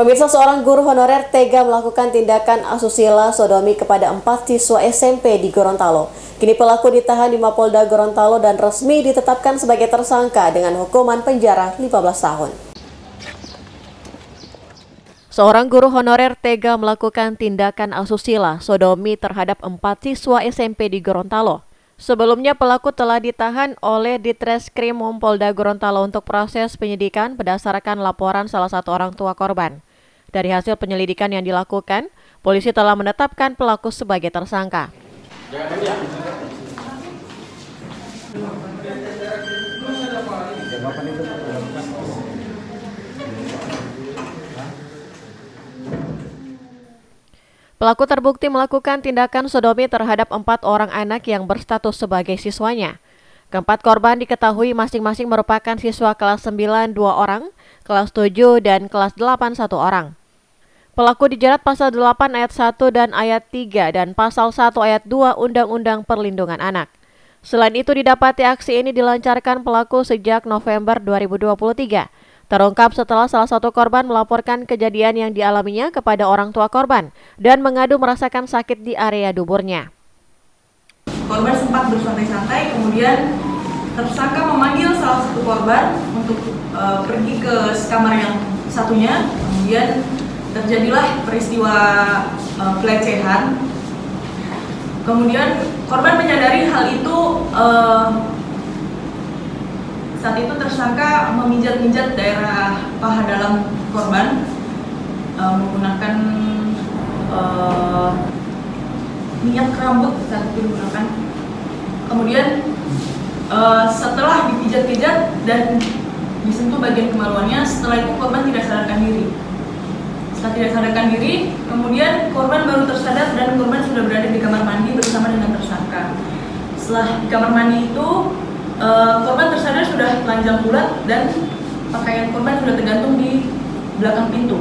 Pemirsa, seorang guru honorer tega melakukan tindakan asusila sodomi kepada 4 siswa SMP di Gorontalo. Kini pelaku ditahan di Mapolda Gorontalo dan resmi ditetapkan sebagai tersangka dengan hukuman penjara 15 tahun. Seorang guru honorer tega melakukan tindakan asusila sodomi terhadap 4 siswa SMP di Gorontalo. Sebelumnya pelaku telah ditahan oleh Ditreskrim Polda Gorontalo untuk proses penyidikan berdasarkan laporan salah satu orang tua korban. Dari hasil penyelidikan yang dilakukan, polisi telah menetapkan pelaku sebagai tersangka. Pelaku terbukti melakukan tindakan sodomi terhadap 4 orang anak yang berstatus sebagai siswanya. Keempat korban diketahui masing-masing merupakan siswa kelas 9 2 orang, kelas 7 dan kelas 8 1 orang. Pelaku dijerat pasal 8 ayat 1 dan ayat 3 dan pasal 1 ayat 2 Undang-Undang Perlindungan Anak. Selain itu didapati aksi ini dilancarkan pelaku sejak November 2023. Terungkap setelah salah satu korban melaporkan kejadian yang dialaminya kepada orang tua korban dan mengadu merasakan sakit di area duburnya. Korban sempat bersantai-santai, kemudian tersangka memanggil salah satu korban untuk pergi ke kamar yang satunya. Kemudian terjadilah peristiwa pelecehan. Kemudian korban menyadari hal itu. Saat itu tersangka memijat-mijat daerah paha dalam korban menggunakan minyak rambut saat itu digunakan. Kemudian setelah dipijat-pijat dan disentuh bagian kemaluannya, setelah itu korban tidak sadarkan diri. Setelah tidak sadarkan diri, kemudian korban baru tersadar dan korban sudah berada di kamar mandi bersama dengan tersangka. Setelah di kamar mandi itu, korban tersadar sudah telanjang bulat dan pakaian korban sudah tergantung di belakang pintu.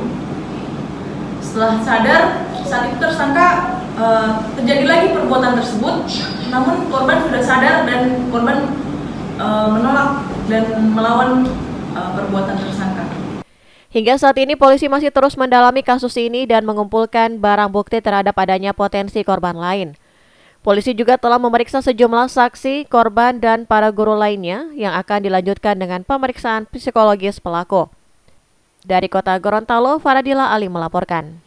Setelah sadar, saat itu tersangka terjadi lagi perbuatan tersebut, namun korban sudah sadar dan korban menolak dan melawan perbuatan tersangka. Hingga saat ini polisi masih terus mendalami kasus ini dan mengumpulkan barang bukti terhadap adanya potensi korban lain. Polisi juga telah memeriksa sejumlah saksi, korban, dan para guru lainnya yang akan dilanjutkan dengan pemeriksaan psikologis pelaku. Dari Kota Gorontalo, Faradila Ali melaporkan.